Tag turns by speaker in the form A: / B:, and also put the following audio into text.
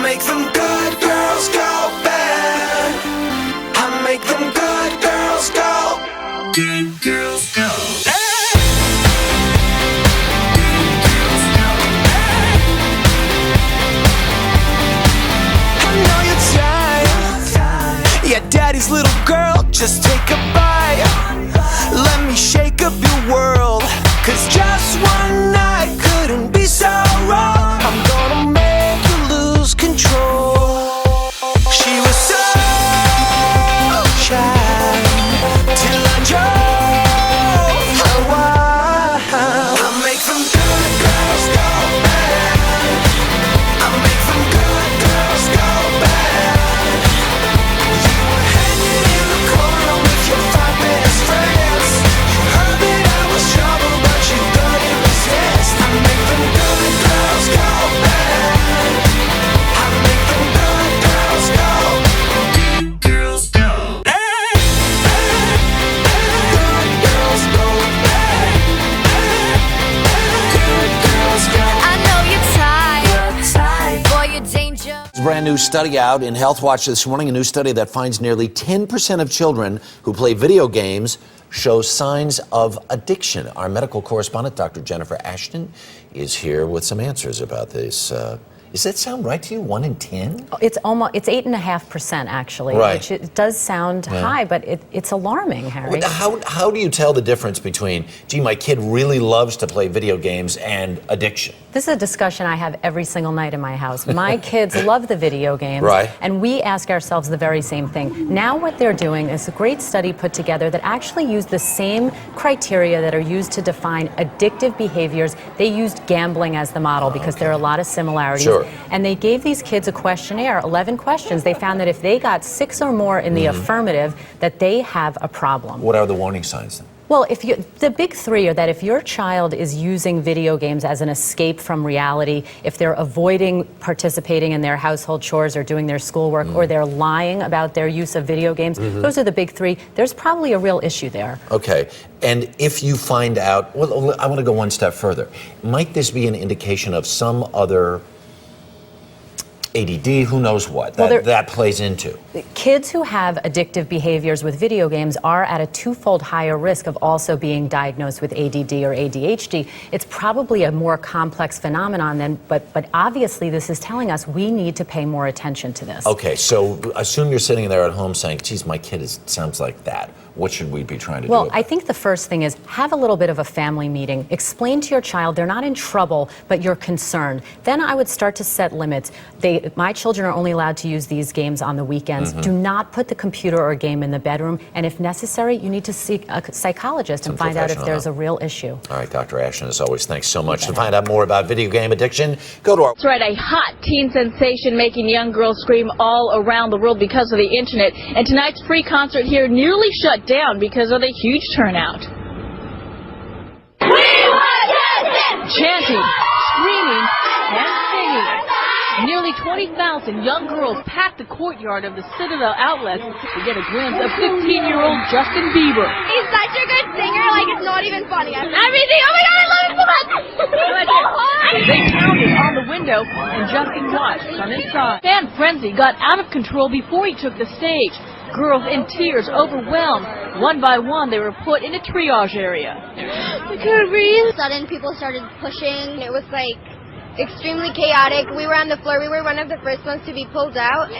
A: make them good girls go bad. I make them good girls go. Good girls go. I know you're tired. Yeah, daddy's little girl, just take a bite. Let me shake up your world, 'cause just one night couldn't be so wrong. I'm gonna make you lose control. She was so shy till I drove her wild. I make them good girls go bad. I make them good girls go bad. You were hanging in the corner with your five best friends. You heard that I was trouble, but you couldn't resist. I make them good girls go bad. I make them good girls go. Good girls go. Good girls go bad. Good girls go.
B: I know you're tired. Boy, you're dangerous.
C: There's a brand new study out in Health Watch this morning, a new study that finds nearly 10% of children who play video games show signs of addiction. Our medical correspondent, Dr. Jennifer Ashton, is here with some answers about this. Does that sound right to you? 1 in 10?
D: It's 8.5% actually,
C: Right.
D: which it does sound high, but it's alarming, Harry.
C: How do you tell the difference between, gee, my kid really loves to play video games and addiction?
D: This is a discussion I have every single night in my house. My kids love the video games,
C: Right.
D: and we ask ourselves the very same thing. Now what they're doing is a great study put together that actually used the same criteria that are used to define addictive behaviors. They used gambling as the model because there are a lot of similarities.
C: Sure.
D: And they gave these kids a questionnaire, 11 questions. They found that if they got 6 or more in the affirmative, that they have a problem.
C: What are the warning signs then?
D: Well, the big 3 are that if your child is using video games as an escape from reality, if they're avoiding participating in their household chores or doing their schoolwork, or they're lying about their use of video games, those are the big 3. There's probably a real issue there.
C: Okay, and if you find out, well, I want to go one step further. Might this be an indication of some other ADD, who knows what, that plays into?
D: Kids who have addictive behaviors with video games are at a 2-fold higher risk of also being diagnosed with ADD or ADHD. It's probably a more complex phenomenon than, but obviously this is telling us we need to pay more attention to this.
C: Okay, so assume you're sitting there at home saying, geez, my kid sounds like that. What should we be trying to do?
D: Well, I think the first thing is have a little bit of a family meeting. Explain to your child they're not in trouble, but you're concerned. Then I would start to set limits. My children are only allowed to use these games on the weekends. Do not put the computer or game in the bedroom. And if necessary, you need to seek a psychologist and find out if there's a real issue.
C: All right, Dr. Ashton, as always, thanks so much. To find out more about video game addiction, go to our...
E: That's right, a hot teen sensation making young girls scream all around the world because of the internet. And tonight's free concert here nearly shut down because of the huge turnout. Chanting, screaming, and singing. Nearly 20,000 young girls packed the courtyard of the Citadel Outlet to get a glimpse of 15-year-old Justin Bieber.
F: He's such a good singer, like it's not even funny. Everything, oh my god, I love him so much!
E: They pounded on the window and Justin watched from inside. Fan frenzy got out of control before he took the stage. Girls in tears, overwhelmed. One by one, they were put in a triage area.
F: I couldn't breathe. Sudden, people started pushing. It was like extremely chaotic. We were on the floor. We were one of the first ones to be pulled out.